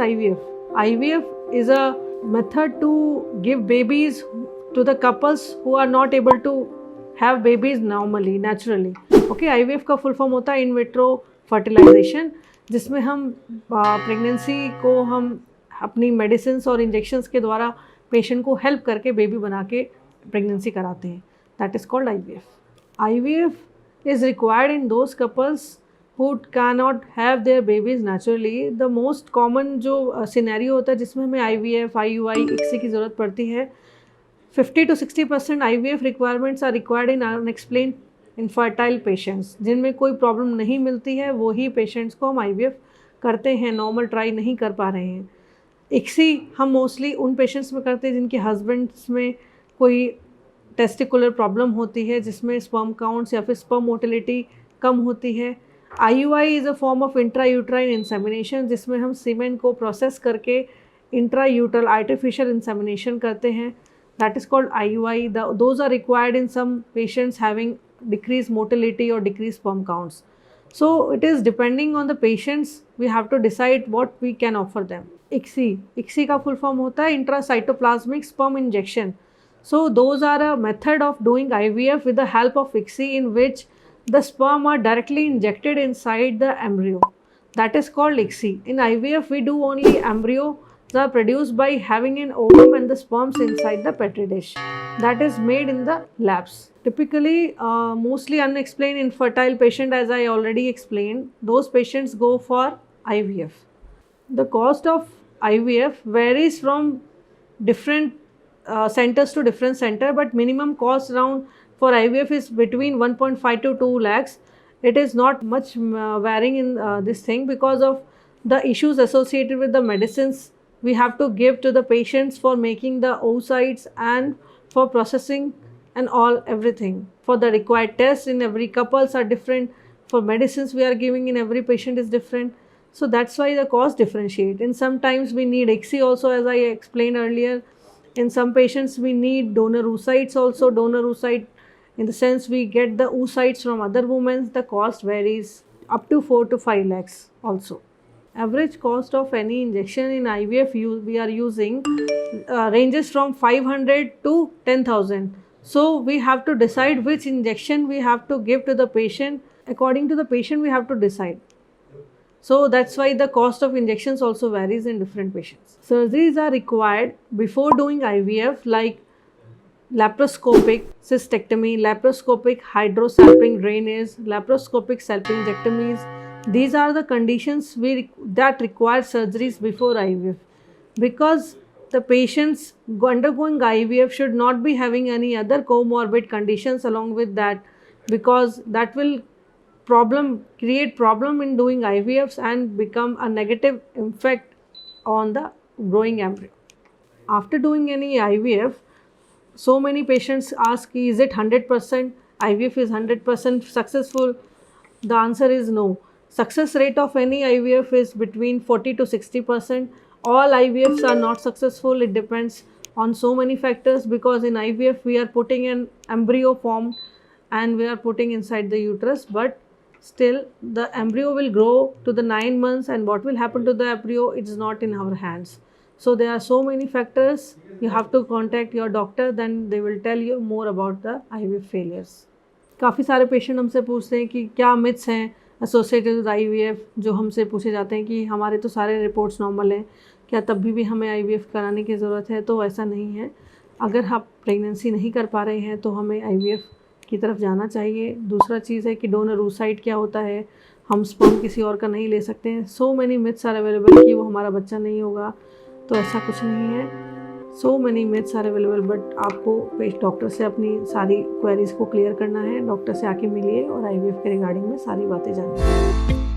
IVF? IVF is a method to give babies to the couples who are not able to have babies normally, naturally. Okay, IVF का full form होता है in vitro fertilisation, जिसमें हम pregnancy को हम अपनी medicine और injections के द्वारा पेशेंट को हेल्प करके बेबी बना के प्रेगनेंसी कराते हैं. That is called IVF. IVF is required in those couples who cannot have their babies naturally. The most common जो सिनेरियो होता है जिसमें हमें IVF, IUI, ICSI की ज़रूरत पड़ती है, 50 to 60% IVF requirements are required in unexplained infertile patients. जिनमें कोई प्रॉब्लम नहीं मिलती है वही पेशेंट्स को हम IVF करते हैं, नॉर्मल ट्राई नहीं कर पा रहे हैं. ICSI हम मोस्टली उन पेशेंट्स में करते हैं जिनके हस्बैंड्स में कोई टेस्टिकुलर प्रॉब्लम होती है, जिसमें स्पर्म काउंट्स या फिर स्पर्म मोटिलिटी कम होती है. IUI is a form of intrauterine insemination, जिसमें हम सीमेन को प्रोसेस करके इंट्रायूट्रल आर्टिफिशियल इंसेमिनेशन करते हैं. That is called IUI. Those are required in some patients having decrease motility और decrease sperm counts. So it is depending on the patients, we have to decide what we can offer them. ICSI का full form होता है intracytoplasmic sperm injection. So those are a method of doing IVF with the help of ICSI in which the sperm are directly injected inside the embryo. That is called ICSI. In IVF we do only embryos are produced by having an ovum and the sperms inside the petri dish. That is made in the labs. Typically, mostly unexplained infertile patient, as I already explained, those patients go for IVF. The cost of IVF varies from different centers to different center, but minimum cost around for IVF is between 1.5 to 2 lakhs. It is not much varying in this thing because of the issues associated with the medicines we have to give to the patients for making the oocytes and for processing and all everything. For the required tests in every couples are different. For medicines we are giving in every patient is different. So that's why the cost differentiate. And sometimes we need ICSI also, as I explained earlier. In some patients we need donor oocytes also. Donor oocyte in the sense we get the oocytes from other women. The cost varies up to 4 to 5 lakhs also. Average cost of any injection in IVF we are using ranges from 500 to 10,000. So we have to decide which injection we have to give to the patient. According to the patient we have to decide. So that's why the cost of injections also varies in different patients. Surgeries are required before doing IVF like laparoscopic cystectomy, laparoscopic hydrosalping drainage, laparoscopic salpingectomies. These are the conditions that require surgeries before IVF, because the patients undergoing IVF should not be having any other comorbid conditions along with that, because that will create problem in doing IVFs and become a negative effect on the growing embryo. After doing any IVF, so many patients ask, is it 100%? IVF is 100% successful? The answer is no. Success rate of any IVF is between 40 to 60%. All IVFs are not successful. It depends on so many factors, because in IVF we are putting an embryo form and we are putting inside the uterus, but still the embryo will grow to the 9 months, and what will happen to the embryo, it is not in our hands. So there are so many factors. You have to contact your doctor, then they will tell you more about the IVF failures. काफ़ी सारे patient हमसे पूछते हैं कि क्या myths हैं associated with IVF, जो हमसे पूछे जाते हैं कि हमारे तो सारे रिपोर्ट्स नॉर्मल हैं, क्या तब भी हमें IVF कराने की ज़रूरत है? तो ऐसा नहीं है. अगर आप प्रेगनेंसी नहीं कर पा रहे हैं तो हमें IVF की तरफ जाना चाहिए. दूसरा चीज़ है कि डोनर oocyte क्या होता है, हम स्पर्म किसी और का नहीं ले सकते हैं. So many myths are available कि वो हमारा बच्चा नहीं होगा, तो ऐसा कुछ नहीं है. So many myths are available, but आपको डॉक्टर से अपनी सारी क्वेरीज़ को क्लियर करना है. डॉक्टर से आके मिलिए और IVF के रिगार्डिंग में सारी बातें जानिए.